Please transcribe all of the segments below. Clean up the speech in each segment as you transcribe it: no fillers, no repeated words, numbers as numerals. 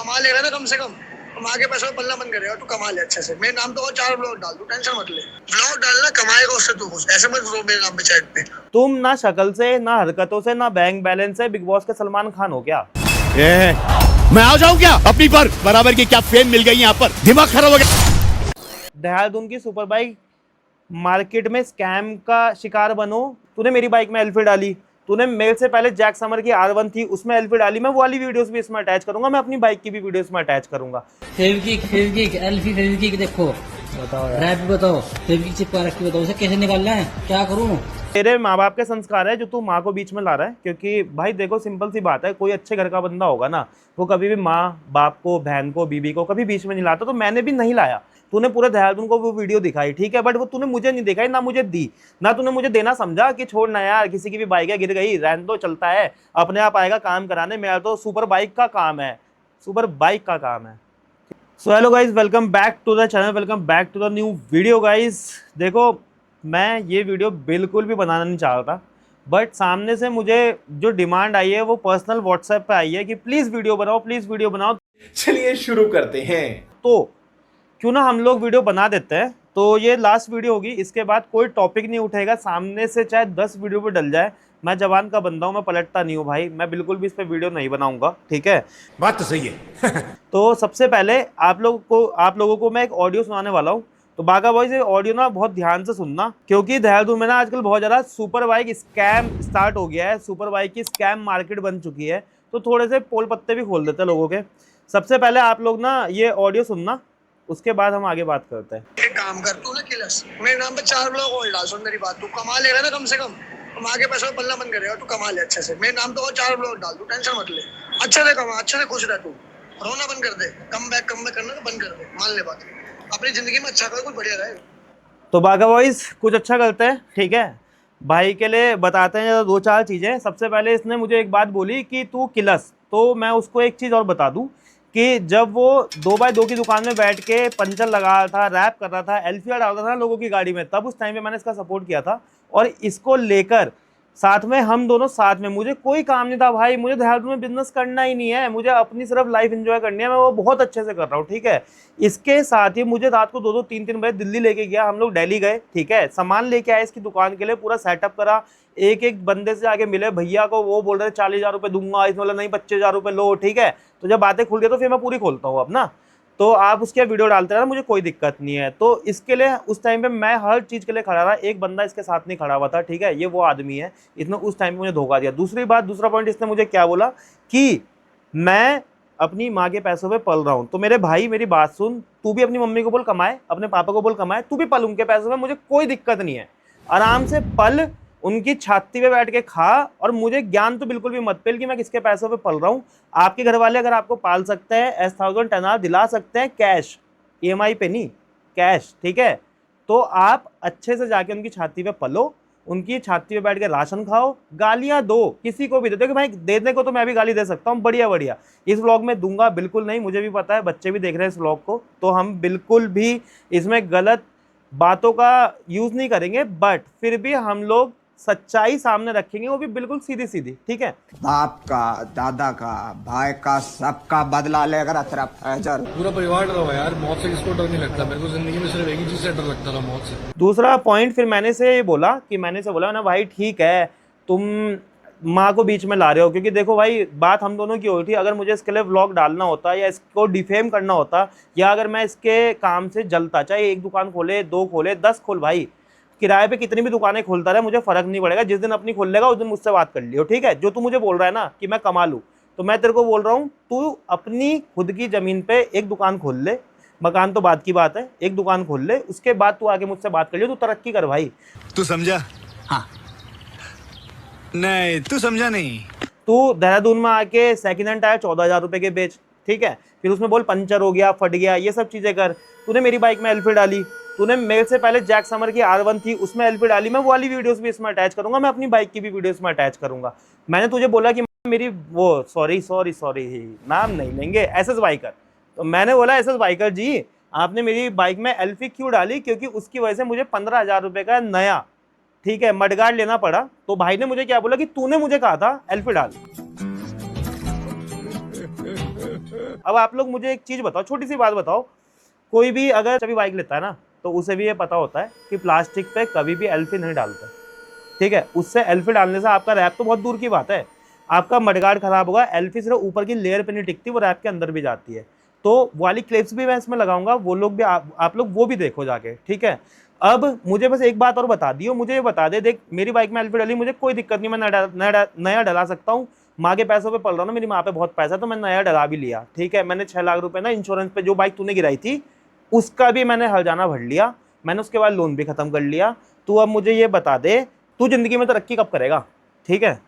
कमा लेगा ना कम से कम, माँ के पैसों में पल्ला बंद करेगा, तू कमा ले अच्छे से। मेरे नाम तो और 4 ब्लॉग डाल, तू टेंशन मत ले। ब्लॉग डालना कमाएगा उससे तू कुछ, ऐसे मत रो मेरे नाम पे चैट पे। तुम ना शक्ल से, ना हरकतों से, ना बैंक बैलेंस से बिग बॉस के सलमान खान हो क्या? मैं आ जाऊं क्या अपनी पर बराबर की? क्या फेम मिल गई यहाँ पर, दिमाग खराब हो गया। देहरादून की सुपर बाइक मार्केट में स्कैम का शिकार बनो। तूने मेरी बाइक में एल्फी डाली, तूने मेरे से पहले जैक समर की R1 थी उसमें एल्फी डाली। मैं वो वाली वीडियोस भी इसमें अटैच करूंगा, मैं अपनी बाइक की भी वीडियोस में अटैच करूंगा। फेविक्विक एल्फी देखो, बताओ रैप बताओ, फेविक्विक चिपका रखी, बताओ उसे कैसे निकालना है, क्या करूं? तेरे माँ बाप के संस्कार है जो तू माँ को बीच में ला रहा है। क्योंकि भाई देखो, सिंपल सी बात है, कोई अच्छे घर का बंदा होगा ना, वो कभी भी माँ बाप को, बहन को, बीबी को कभी बीच में नहीं लाता। तो मैंने भी नहीं लाया। तूने पूरे देहरादून को वो वीडियो दिखाई, ठीक है, बट वो तूने मुझे नहीं दिखाई, ना मुझे दी, ना तूने मुझे देना समझा कि छोड़ ना यार, किसी की भी बाइक है, गिर गई, रहने दो, चलता है, अपने आप आएगा काम कराने। मेरा तो सुपर बाइक का काम है, सुपर बाइक का काम है। So hello guys, welcome back to the channel, welcome back to the new video guys. देखो, मैं ये वीडियो बिल्कुल भी बनाना नहीं चाह रहा था, बट सामने से मुझे जो डिमांड आई है वो पर्सनल व्हाट्सएप पे आई है कि प्लीज़ वीडियो बनाओ, प्लीज़ वीडियो बनाओ। चलिए शुरू करते हैं। तो क्यों ना हम लोग वीडियो बना देते हैं। तो ये लास्ट वीडियो होगी, इसके बाद कोई टॉपिक नहीं उठेगा, सामने से चाहे 10 वीडियो पे डल जाए। मैं जवान का बंदा हूँ, मैं पलटता नहीं हूँ भाई, मैं बिल्कुल भी इस पर वीडियो नहीं बनाऊंगा, ठीक है। बात तो सही है। तो सबसे पहले आप लोगों को मैं एक ऑडियो सुनाने वाला हूँ। तो बागा बॉयज, ये ऑडियो ना बहुत ध्यान से सुनना, क्योंकि देहरादून में ना आजकल बहुत ज़्यादा सुपर बाइक स्कैम स्टार्ट हो गया है, सुपर बाइक की स्कैम मार्केट बन चुकी है। तो थोड़े से पोल पत्ते भी खोल देते हैं लोगों के। सबसे पहले आप लोग ना ये ऑडियो सुनना, उसके बाद हम आगे बात करते हैं। एक काम कर तू ना किलस, मेरे नाम पे 4 ब्लॉग और डाल। सुन मेरी बात, तू कमा लेगा ना कम से कम, माँ के पैसों में पल्ला बंद करेगा, तू कमा ले अच्छे से। मेरे नाम तो और 4 ब्लॉग डाल, तू टेंशन मत ले। अच्छे से कमा, अच्छे से खुश रह, तू रोना बंद कर दे, कम बैक करना तो बंद कर दे, मान ले बात। अपनी जिंदगी में अच्छा कर, कुछ बढ़िया रहे। तो बागा बॉयज कुछ अच्छा करते हैं, ठीक है, भाई के लिए बताते हैं 2-4 चीज़ें। सबसे पहले इसने मुझे एक बात बोली कि तू किलस, तो मैं उसको एक चीज़ और बता दूं कि जब वो 2x2 की दुकान में बैठ के पंचर लगा रहा था, रैप कर रहा था, एल्फिया डाल रहा था लोगों की गाड़ी में, तब उस टाइम पे मैंने इसका सपोर्ट किया था। और इसको लेकर साथ में हम दोनों साथ में, मुझे कोई काम नहीं था भाई, मुझे देहरादून में बिजनेस करना ही नहीं है, मुझे अपनी सिर्फ लाइफ एंजॉय करनी है, मैं वो बहुत अच्छे से कर रहा हूँ, ठीक है। इसके साथ ही मुझे रात को 2-2, 3-3 बजे दिल्ली लेके गया, हम लोग दिल्ली गए, ठीक है, सामान लेके आए इसकी दुकान के लिए, पूरा सेटअप करा। एक बंदे से आगे मिले भैया को, वो बोल रहे 40,000 रुपये दूंगा, इसने बोला नहीं 25,000 रुपये लो, ठीक है। तो जब बातें खुल गई तो फिर मैं पूरी खोलता हूँ अब ना, तो आप उसके वीडियो डालते रहना, मुझे कोई दिक्कत नहीं है। तो इसके लिए उस टाइम पे मैं हर चीज़ के लिए खड़ा रहा, एक बंदा इसके साथ नहीं खड़ा हुआ था, ठीक है, ये वो आदमी है, इसने उस टाइम पे मुझे धोखा दिया। दूसरा पॉइंट इसने मुझे क्या बोला कि मैं अपनी माँ के पैसों पे पल रहा हूँ। तो मेरे भाई मेरी बात सुन, तू भी अपनी मम्मी को बोल कमाए, अपने पापा को बोल कमाए, तू भी पल उनके पैसों पे, मुझे कोई दिक्कत नहीं है, आराम से पल, उनकी छाती पे बैठ के खा। और मुझे ज्ञान तो बिल्कुल भी मत पेल कि मैं किसके पैसों पे पल रहा हूँ। आपके घर वाले अगर आपको पाल सकते हैं, S1000 10R दिला सकते हैं कैश, EMI पे नहीं, कैश, ठीक है, तो आप अच्छे से जाके उनकी छाती पे पलो, उनकी छाती पे बैठ के राशन खाओ, गालियां दो, किसी को भी दे। देखो भाई, देने को तो मैं भी गाली दे सकता हूँ, बढ़िया बढ़िया। इस व्लॉग में दूंगा बिल्कुल नहीं, मुझे भी पता है बच्चे भी देख रहे हैं इस व्लॉग को, तो हम बिल्कुल भी इसमें गलत बातों का यूज़ नहीं करेंगे, बट फिर भी हम लोग सच्चाई सामने रखेंगे, वो भी बिल्कुल सीधी सीधी, ठीक है। बाप का, दादा का, भाई का, सबका बदला लेकर तेरा फैजल। पूरा परिवार डरा हुआ है यार, मौत से किसको डर नहीं लगता। मेरे को जिंदगी में सिर्फ एक ही चीज से डर लगता था, मौत से। दूसरा पॉइंट फिर मैंने बोला ना भाई ठीक है, तुम माँ को बीच में ला रहे हो, क्योंकि देखो भाई बात हम दोनों की हुई थी। अगर मुझे इसके लिए व्लॉग डालना होता या इसको डिफेम करना होता, या अगर मैं इसके काम से जलता, चाहे 1 दुकान खोले, 2 खोले, 10 खोल, भाई किराए पे कितनी भी दुकानें खोलता रहे, मुझे फर्क नहीं पड़ेगा। जिस दिन अपनी खोल लेगा उस दिन मुझसे बात कर लियो, ठीक है। जो तू मुझे बोल रहा है ना कि मैं कमा लूँ, तो मैं तेरे को बोल रहा हूँ, तू अपनी खुद की ज़मीन पे 1 दुकान खोल ले, मकान तो बात की बात है, 1 दुकान खोल ले, उसके बाद तू आगे मुझसे बात कर लियो, तू तरक्की कर भाई। तू समझा? हाँ नहीं, तू समझा नहीं। तू देहरादून में आके सेकंड हैंड टायर 14,000 रुपये के बेच, ठीक है, फिर उसमें बोल पंचर हो गया, फट गया, ये सब चीज़ें कर। तूने मेरी बाइक में एल्फी डाली, तूने मेरे से पहले जैक समर की R1 थी उसमें एल्फी डाली, मैं वो वाली वीडियोस भी इसमें अटैच करूंगा, मैं अपनी बाइक की भी वीडियोस में अटैच करूंगा। मैंने तुझे बोला कि मेरी वो सॉरी नाम नहीं लेंगे, SS बाइकर, तो मैंने बोला SS बाइकर जी, आपने मेरी बाइक में एल्फी क्यों डाली? क्योंकि उसकी वजह से मुझे 15,000 रुपये का नया, ठीक है, मडगार्ड लेना पड़ा। तो भाई ने मुझे क्या बोला कि तूने मुझे कहा था एल्फी डाल। अब आप लोग मुझे एक चीज बताओ, छोटी सी बात बताओ, कोई भी अगर कभी बाइक लेता है ना तो उसे भी ये पता होता है कि प्लास्टिक पे कभी भी एल्फी नहीं डालता, ठीक है। उससे एल्फी डालने से आपका रैप तो बहुत दूर की बात है, आपका मडगार्ड खराब होगा। एल्फी सिर्फ ऊपर की लेयर पे नहीं टिकती, वो रैप के अंदर भी जाती है। तो वाली क्लिप्स भी मैं इसमें लगाऊंगा, वो लोग भी आप लोग वो भी देखो जाके, ठीक है। अब मुझे बस एक बात और बता दियो, मुझे ये बता दे, देख मेरी बाइक में एल्फी डली, मुझे कोई दिक्कत नहीं, मैं नया डला सकता हूँ। माँ के पैसों पे पल रहा हूँ ना, मेरी माँ पे बहुत पैसा, तो मैं नया डला भी लिया, ठीक है। मैंने 6 लाख रुपए ना इंश्योरेंस पे, जो बाइक तूने गिराई थी उसका भी मैंने हर्जाना भर लिया, मैंने उसके बाद लोन भी खत्म कर लिया। तू अब मुझे ये बता दे, तू जिंदगी में तरक्की कब करेगा, ठीक है।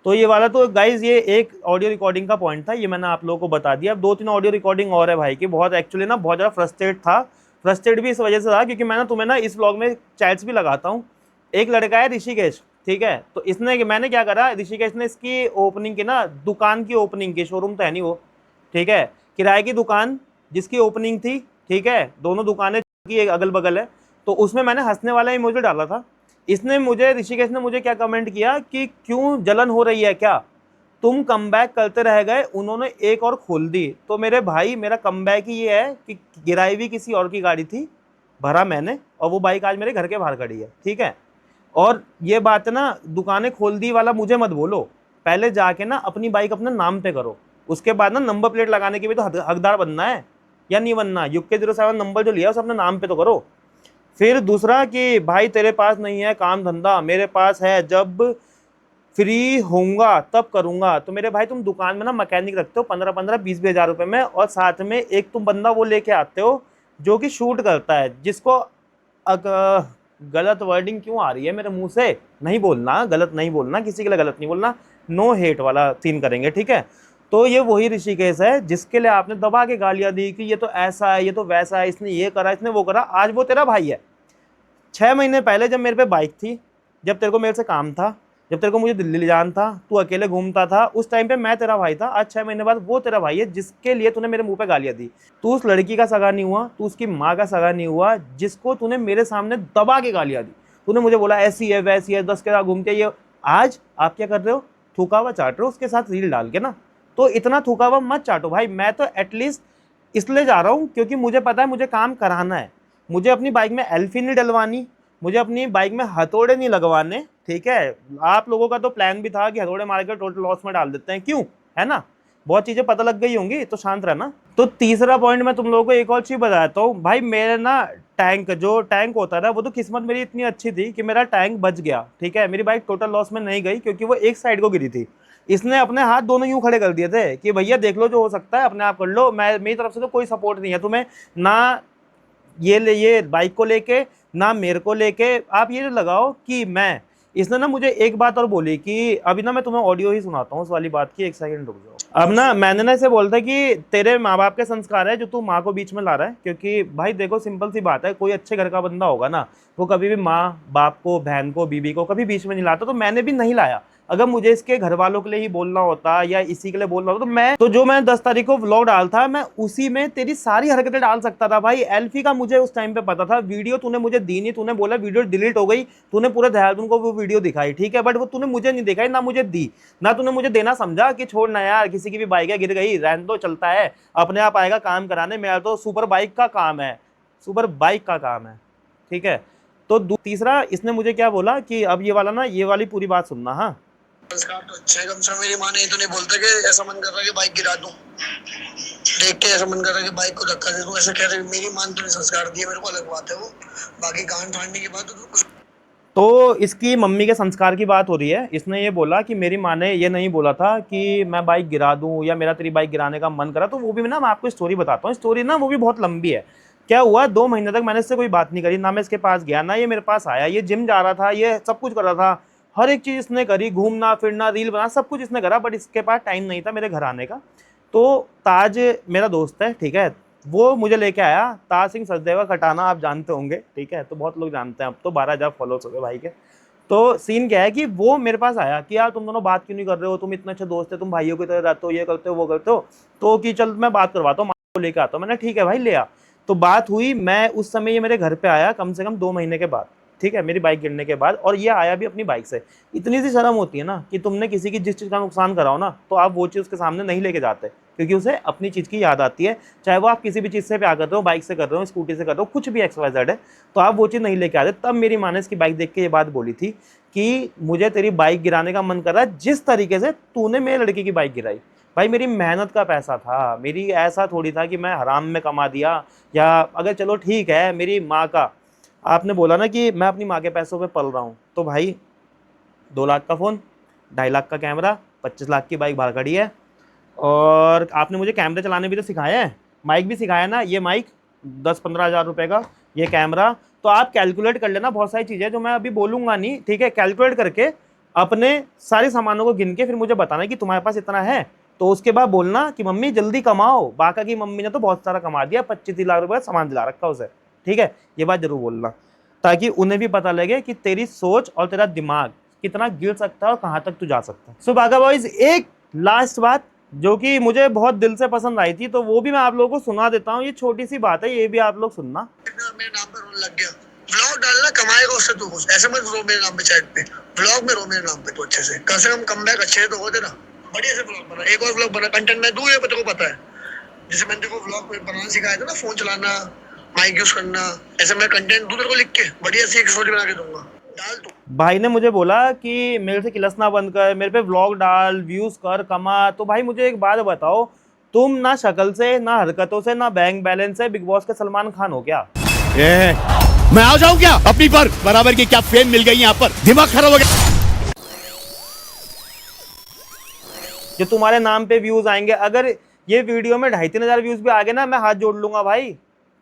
तो ये वाला तो गाइज ये एक ऑडियो रिकॉर्डिंग का पॉइंट था, ये मैंने आप लोगों को बता दिया। अब 2-3 ऑडियो रिकॉर्डिंग और है भाई की, बहुत एक्चुअली ना बहुत ज़्यादा फ्रस्ट्रेट भी इस वजह से था क्योंकि मैं ना तुम्हें ना इस व्लॉग में चैट्स भी लगाता हूँ। एक लड़का है ऋषिकेश, ठीक है, तो इसने मैंने क्या करा, ऋषिकेश ने इसकी ओपनिंग की ना, दुकान की ओपनिंग की, शोरूम तो है नहीं वो, ठीक है, किराए की दुकान जिसकी ओपनिंग थी, ठीक है, दोनों दुकानें की एक अगल बगल है, तो उसमें मैंने हंसने वाला इमोजी डाला था। इसने मुझे, ऋषिकेश ने मुझे क्या कमेंट किया कि क्यों जलन हो रही है क्या, तुम कमबैक करते रह गए, उन्होंने एक और खोल दी। तो मेरे भाई मेरा कमबैक ही ये है कि गिराई भी किसी और की गाड़ी थी, भरा मैंने, और वो बाइक आज मेरे घर के बाहर खड़ी है, ठीक है। और ये बात है ना, दुकानें खोल दी वाला मुझे मत बोलो, पहले जाके ना अपनी बाइक अपने नाम पे करो, उसके बाद ना नंबर प्लेट लगाने के भी तो हकदार बनना है या नहीं बनना। UK 07 नंबर जो लिया उसे अपने नाम पे तो करो। फिर दूसरा कि भाई तेरे पास नहीं है काम धंधा, मेरे पास है, जब फ्री होऊंगा तब करूंगा। तो मेरे भाई तुम दुकान में ना मैकेनिक रखते हो 15-15, 20-20 हज़ार रुपये में, और साथ में एक तुम बंदा वो लेके आते हो जो कि शूट करता है, जिसको गलत वर्डिंग क्यों आ रही है मेरे मुंह से, नहीं बोलना, गलत नहीं बोलना, किसी के लिए गलत नहीं बोलना, नो हेट वाला सीन करेंगे, ठीक है। तो ये वही ऋषिकेश है जिसके लिए आपने दबा के गालियां दी कि ये तो ऐसा है, ये तो वैसा है, इसने ये करा, इसने वो करा। आज वो तेरा भाई है। 6 महीने पहले जब मेरे पे बाइक थी, जब तेरे को मेरे से काम था, जब तेरे को मुझे दिल्ली ले जाना था, तू अकेले घूमता था, उस टाइम पे मैं तेरा भाई था। आज 6 महीने बाद वो तेरा भाई है जिसके लिए तूने मेरे मुंह पे गालियां दी। तू उस लड़की का सगा नहीं हुआ, तू उसकी माँ का सगा नहीं हुआ, जिसको तूने मेरे सामने दबा के गालियां दी। तूने मुझे बोला ऐसी है वैसी है, 10 के साथ घूमते, ये आज आप क्या कर रहे हो, थूका हुआ चाट रहे हो उसके साथ रील डाल के ना। तो इतना थूका हुआ मत चाटो भाई। मैं तो एटलीस्ट इसलिए जा रहा हूँ क्योंकि मुझे पता है मुझे काम कराना है, मुझे अपनी बाइक में एल्फी नहीं डलवानी, मुझे अपनी बाइक में हथौड़े नहीं लगवाने, ठीक है। आप लोगों का तो प्लान भी था कि हथौड़े मार के टोटल लॉस में डाल देते हैं, क्यों, है ना, बहुत चीज़ें पता लग गई होंगी, तो शांत रहना। तो तीसरा पॉइंट मैं तुम लोगों को एक और चीज़ बताता हूँ भाई। मेरे ना जो टैंक होता है ना, वो तो किस्मत मेरी इतनी अच्छी थी कि मेरा टैंक बच गया, ठीक है। मेरी बाइक टोटल लॉस में नहीं गई क्योंकि वो एक साइड को गिरी थी। इसने अपने हाथ दोनों यूं खड़े कर दिए थे कि भैया देख लो, जो हो सकता है अपने आप कर लो, मेरी तरफ से तो कोई सपोर्ट नहीं है तुम्हें, ना ये बाइक को लेके, ना मेरे को लेके। आप ये लगाओ कि मैं, इसने ना मुझे एक बात और बोली कि अभी ना मैं तुम्हें ऑडियो ही सुनाता हूँ उस वाली बात की, 1 सेकंड रुक जाओ। अब ना मैंने ना इसे बोलता कि तेरे माँ बाप के संस्कार है जो तू माँ को बीच में ला रहा है, क्योंकि भाई देखो सिंपल सी बात है, कोई अच्छे घर का बंदा होगा ना, वो कभी भी माँ बाप को, बहन को, बीबी को कभी बीच में नहीं लाता। तो मैंने भी नहीं लाया। अगर मुझे इसके घर वालों के लिए ही बोलना होता या इसी के लिए बोलना होता तो जो मैं 10 तारीख को व्लॉग डालता, मैं उसी में तेरी सारी हरकतें डाल सकता था भाई। एल्फी का मुझे उस टाइम पे पता था, वीडियो तूने मुझे दी नहीं, तूने बोला वीडियो डिलीट हो गई, तूने पूरे देहरादून को वो वीडियो दिखाई, ठीक है, बट वो तूने मुझे नहीं दिखाई, ना मुझे दी, ना तूने मुझे देना समझा कि छोड़ ना यार, किसी की भी बाइक है, गिर गई, रहने दो, चलता है, अपने आप आएगा काम कराने। मेरा तो सुपर बाइक का काम है, सुपर बाइक का काम है, ठीक है। तो तीसरा इसने मुझे क्या बोला कि अब ये वाला ना, ये वाली पूरी बात सुनना। हाँ, संस्कार तो अच्छे है, कम से कम मेरी माँ ने तो नहीं बोलते कि ऐसा मन कर रहा है कि बाइक गिरा दूं, देख के ऐसा मन कर रहा है कि बाइक को धक्का दे दूं, ऐसा कह रहे। मेरी माँ तो संस्कार दिए मेरे को, अलग बात है वो, बाकी गांड फाड़ने की बात तो इसकी मम्मी के संस्कार की बात हो रही है। इसने ये बोला कि मेरी माँ ने ये नहीं बोला था कि मैं बाइक गिरा दूं या मेरा तेरी बाइक गिराने का मन करा। तो वो भी ना मैं आपको स्टोरी बताता हूँ, स्टोरी ना वो भी बहुत लंबी है। क्या हुआ, 2 महीने तक मैंने इससे कोई बात नहीं करी, ना मैं इसके पास गया, ना ये मेरे पास आया। ये जिम जा रहा था, ये सब कुछ कर रहा था, हर एक चीज़ इसने करी, घूमना फिरना, रील बना, सब कुछ इसने करा, बट इसके पास टाइम नहीं था मेरे घर आने का। तो ताज मेरा दोस्त है, ठीक है, वो मुझे लेके आया। ताज सिंह सचदेवा खटाना आप जानते होंगे, ठीक है, तो बहुत लोग जानते हैं, अब तो 12,000 फॉलोअर्स हो गए भाई के। तो सीन क्या है कि वो मेरे पास आया कि यार तुम दोनों बात क्यों नहीं कर रहे हो, तुम इतने अच्छे दोस्त है, तुम भाइयों की तरह रहते हो, ये करते हो वो करते हो, तो कि चल मैं बात करवाता हूँ, माँ को लेके आता हूँ। मैंने ठीक है भाई ले आ। तो बात हुई, मैं उस समय ये मेरे घर पे आया कम से कम 2 महीने के बाद, ठीक है, मेरी बाइक गिरने के बाद, और ये आया भी अपनी बाइक से। इतनी सी शर्म होती है ना कि तुमने किसी की जिस चीज़ का नुकसान कराओ ना, तो आप वो चीज़ उसके सामने नहीं लेके जाते, क्योंकि उसे अपनी चीज़ की याद आती है। चाहे वो आप किसी भी चीज़ से प्यार कर रहे हो, बाइक से कर रहे हो, स्कूटी से कर रहे हो, कुछ भी XYZ है, तो आप वो चीज़ नहीं लेके आते। तब मेरी माँ ने इसकी बाइक देख के ये बात बोली थी कि मुझे तेरी बाइक गिराने का मन कर रहा है जिस तरीके से तूने मेरे लड़के की बाइक गिराई। भाई मेरी मेहनत का पैसा था, मेरी ऐसा थोड़ी था कि मैं हराम में कमा दिया, या अगर चलो ठीक है मेरी माँ का, आपने बोला ना कि मैं अपनी माँ के पैसों पे पल रहा हूँ, तो भाई 2 लाख का फ़ोन, 2.5 लाख का कैमरा, 25 लाख की बाइक बाहर खड़ी है, और आपने मुझे कैमरे चलाने भी तो सिखाया है, माइक भी सिखाया ना, ये माइक 10-15 हज़ार रुपये का, ये कैमरा। तो आप कैलकुलेट कर लेना, बहुत सारी चीज़ें जो मैं अभी बोलूँगा नहीं, ठीक है, कैलकुलेट करके अपने सारे सामानों को गिन के फिर मुझे बताना कि तुम्हारे पास इतना है, तो उसके बाद बोलना कि मम्मी जल्दी कमाओ। बाका की मम्मी ने तो बहुत सारा कमा दिया, 25 लाख रुपये सामान दिला रखा उसे, ठीक है, ये बात जरूर बोलना, ताकि उन्हें भी पता लगे कि तेरी सोच और तेरा दिमाग कितना गिर सकता है और कहाँ तक तू जा सकता है। सो बाका बॉयज, एक लास्ट बात जो कि मुझे बहुत दिल से पसंद आई थी, तो वो भी मैं आप लोगों को सुना देता हूँ। ये छोटी सी बात है, ये भी आप लोग सुनना। मेरे नाम पे रोने लग गया, व्लॉग डालना कमाएगा उससे तू कुछ, ऐसे मत रो मेरे नाम पे चैट पे, व्लॉग में रो मेरे नाम पे तो अच्छे से, कम से कम कमबैक अच्छे तो होते ना, बढ़िया से व्लॉग बना, एक और व्लॉग बना, कंटेंट मैं दूं ये तेरे को पता है, जैसे मैंने तेरे को व्लॉग बनाना सिखाया था ना, फोन चलाना, माइक यूज करना, ऐसे मैं कंटेंट दूं तेरे को लिख के, बढ़िया से एक स्टोरी बना के दूंगा, डाल तू। भाई ने मुझे बोला कि मेरे से किलसना बंद कर, मेरे पे व्लॉग डाल, व्यूज कर, कमा। तो भाई मुझे एक बात बताओ, तुम ना शक्ल से, ना हरकतों से, ना बैंक बैलेंस से बिग बॉस के सलमान खान हो क्या? मैं आ जाऊं क्या अपनी पर? बराबर की क्या फेम मिल गई यहाँ पर, दिमाग खराब हो गया। जो तुम्हारे नाम पे व्यूज आएंगे, अगर ये वीडियो में 2,500-3 हज़ार व्यूज भी आ गए ना, मैं हाथ जोड़ लूंगा भाई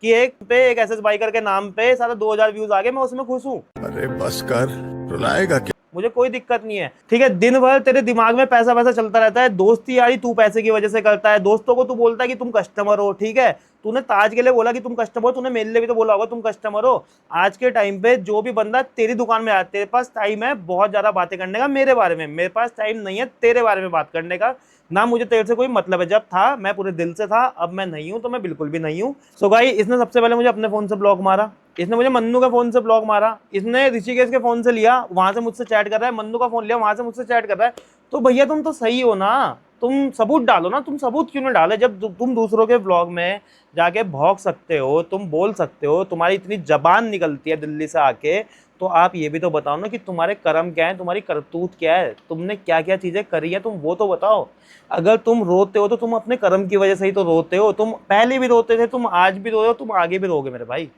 कि एक SS बाइकर के नाम पे सारा 2,000 व्यूज आ गए, मैं उसमें खुश हूँ। अरे बस कर, रुलाएगा क्या? मुझे कोई दिक्कत नहीं है, ठीक है। दिन भर तेरे दिमाग में पैसा पैसा चलता रहता है, दोस्ती यारी तू पैसे की वजह से करता है, दोस्तों को तू बोलता है कि तुम कस्टमर हो, ठीक है। तूने ताज के लिए बोला कि तुम कस्टमर हो, तूने मेरे लिए भी तो बोला होगा तुम कस्टमर हो। आज के टाइम पे जो भी बंदा तेरी दुकान में आया, तेरे पास टाइम है बहुत ज्यादा बातें करने का मेरे बारे में, मेरे पास टाइम नहीं है तेरे बारे में बात करने का, ना मुझे तेरे से कोई मतलब है। जब था मैं पूरे दिल से था, अब मैं नहीं हूं, तो मैं बिल्कुल भी नहीं हूं। सो गाइस, इसने सबसे पहले मुझे अपने फोन से ब्लॉक मारा, इसने मुझे मन्नू के फोन से ब्लॉक मारा, इसने ऋषिकेश के फोन से लिया, वहां से मुझसे चैट कर रहा है, मन्नू का फोन लिया, वहां से मुझसे चैट कर रहा है। तो भैया तुम तो सही हो ना, तुम सबूत डालो ना। तुम सबूत क्यों नहीं डाले? जब तुम दूसरों के व्लॉग में जाके भौंक सकते हो, तुम बोल सकते हो, तुम्हारी इतनी जबान निकलती है दिल्ली से आके, तो आप ये भी तो बताओ ना कि तुम्हारे कर्म क्या है, तुम्हारी करतूत क्या है, तुमने क्या क्या चीजें करी है, तुम वो तो बताओ। अगर तुम रोते हो तो तुम अपने कर्म की वजह से ही तो रोते हो। तुम पहले भी रोते थे, तुम आज भी रो रहे हो, तुम आगे भी रोगे मेरे भाई।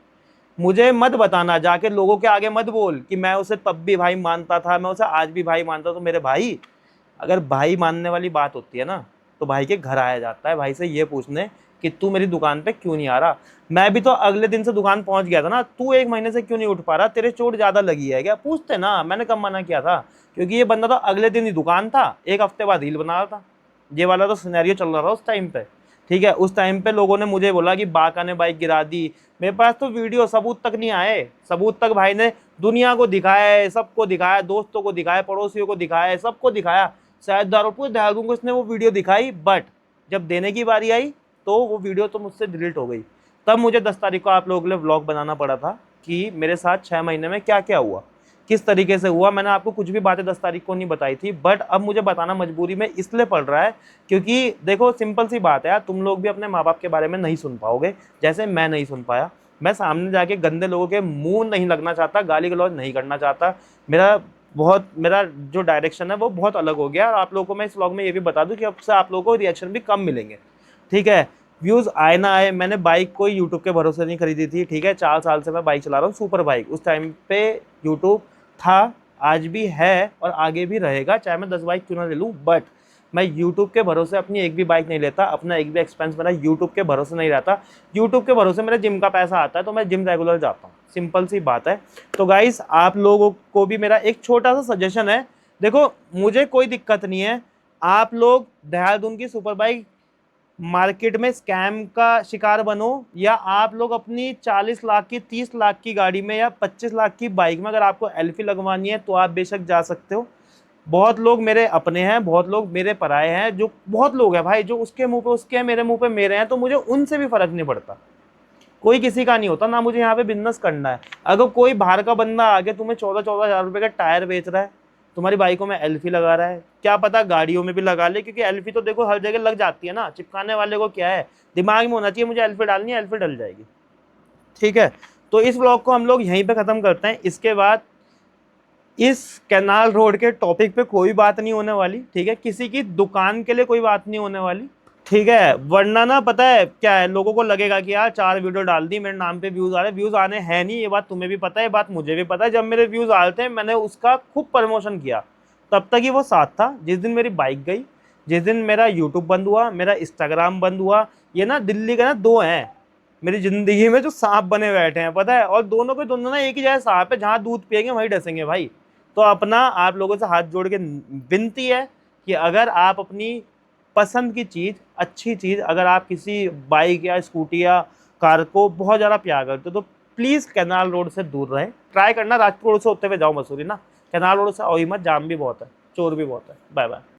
मुझे मत बताना, जाके लोगों के आगे मत बोल कि मैं उसे तब भी भाई मानता था, मैं उसे आज भी भाई मानता। तो मेरे भाई, अगर भाई मानने वाली बात होती है ना, तो भाई के घर आया जाता है, भाई से ये पूछने कि तू मेरी दुकान पे क्यों नहीं आ रहा। मैं भी तो अगले दिन से दुकान पहुंच गया था ना, तू 1 महीने से क्यों नहीं उठ पा रहा, तेरे चोट ज़्यादा लगी है क्या? पूछते ना, मैंने कब मना किया था? क्योंकि ये बंदा तो अगले दिन ही दुकान था, 1 हफ्ते बाद रील बना रहा था। ये वाला तो सिनेरियो चल रहा था उस टाइम पे, ठीक है। उस टाइम पे लोगों ने मुझे बोला कि बाका ने बाइक गिरा दी, मेरे पास तो वीडियो सबूत तक नहीं आए। सबूत तक भाई ने दुनिया को दिखाया है, सबको दिखाया, दोस्तों को दिखाया, पड़ोसियों को दिखाया, सबको दिखाया, शायद दारूपुर देहरादून को इसने वो वीडियो दिखाई, बट जब देने की बारी आई तो वो वीडियो तो मुझसे डिलीट हो गई। तब मुझे 10 तारीख को आप लोगों के लिए व्लॉग बनाना पड़ा था कि मेरे साथ 6 महीने में क्या क्या हुआ, किस तरीके से हुआ। मैंने आपको कुछ भी बातें 10 तारीख को नहीं बताई थी, बट अब मुझे बताना मजबूरी में इसलिए पड़ रहा है क्योंकि देखो सिंपल सी बात है यार, तुम लोग भी अपने माँ बाप के बारे में नहीं सुन पाओगे जैसे मैं नहीं सुन पाया। मैं सामने जाके गंदे लोगों के मुंह नहीं लगना चाहता, गाली गलौज नहीं करना चाहता। मेरा जो डायरेक्शन है वो बहुत अलग हो गया। और आप लोगों को मैं इस व्लॉग में ये भी बता दूं कि अब से आप लोगों को रिएक्शन भी कम मिलेंगे, ठीक है। व्यूज़ आए ना आए, मैंने बाइक कोई यूट्यूब के भरोसे नहीं खरीदी थी, ठीक है। 4 साल से मैं बाइक चला रहा हूँ, सुपर बाइक। उस टाइम पे यूट्यूब था, आज भी है और आगे भी रहेगा, चाहे मैं 10 बाइक क्यों ना ले लूँ, बट मैं यूट्यूब के भरोसे अपनी एक भी बाइक नहीं लेता। अपना एक भी एक्सपेंस मेरा यूट्यूब के भरोसे नहीं रहता। यूट्यूब के भरोसे मेरे जिम का पैसा आता है, तो मैं जिम रेगुलर जाता हूँ, सिंपल सी बात है। तो गाइस, आप लोगों को भी मेरा एक छोटा सा सजेशन है, देखो मुझे कोई दिक्कत नहीं है, आप लोग देहरादून की सुपर बाइक मार्केट में स्कैम का शिकार बनो, या आप लोग अपनी 40 लाख की 30 लाख की गाड़ी में या 25 लाख की बाइक में अगर आपको एल्फी लगवानी है तो आप बेशक जा सकते हो। बहुत लोग मेरे अपने हैं, बहुत लोग मेरे पराए हैं, जो बहुत लोग हैं भाई, जो उसके मुंह पे उसके हैं, मेरे मुंह पे मेरे हैं, तो मुझे उनसे भी फर्क नहीं पड़ता। कोई किसी का नहीं होता, ना मुझे यहाँ पे बिजनेस करना है। अगर कोई बाहर का बंदा आके तुम्हें 14-14 हज़ार रुपये का टायर बेच रहा है, तुम्हारी बाइकों में एल्फी लगा रहा है, क्या पता गाड़ियों में भी लगा ले, क्योंकि एल्फी तो देखो हर जगह लग जाती है ना। चिपकाने वाले को क्या है, दिमाग में होना चाहिए मुझे एल्फी डालनी है, एल्फी डल जाएगी। ठीक है, तो इस ब्लॉग को हम लोग यहीं पे ख़त्म करते हैं। इसके बाद इस कैनाल रोड के टॉपिक पे कोई बात नहीं होने वाली, ठीक है, किसी की दुकान के लिए कोई बात नहीं होने वाली, ठीक है। वरना ना पता है क्या है, लोगों को लगेगा कि यार 4 वीडियो डाल दी, मेरे नाम पे व्यूज़ आ रहे, व्यूज़ आने हैं नहीं, ये बात तुम्हें भी पता है, ये बात मुझे भी पता है। जब मेरे व्यूज़ आ रहे थे मैंने उसका खूब प्रमोशन किया, तब तक ही वो साथ था। जिस दिन मेरी बाइक गई, जिस दिन मेरा यूट्यूब बंद हुआ, मेरा इंस्टाग्राम बंद हुआ, ये ना दिल्ली के ना 2 हैं मेरी ज़िंदगी में जो सांप बने बैठे हैं, पता है। और दोनों के दोनों ना एक ही जैसे सांप है, जहाँ दूध पिएंगे वहीं डसेंगे भाई। तो अपना आप लोगों से हाथ जोड़ के विनती है कि अगर आप अपनी पसंद की चीज़, अच्छी चीज़, अगर आप किसी बाइक या स्कूटी या कार को बहुत ज़्यादा प्यार करते हो तो प्लीज़ कैनाल रोड से दूर रहें। ट्राई करना राजपुर रोड से होते हुए जाओ मसूरी ना, कैनाल रोड से आओ ही मत, जाम भी बहुत है, चोर भी बहुत है। Bye bye.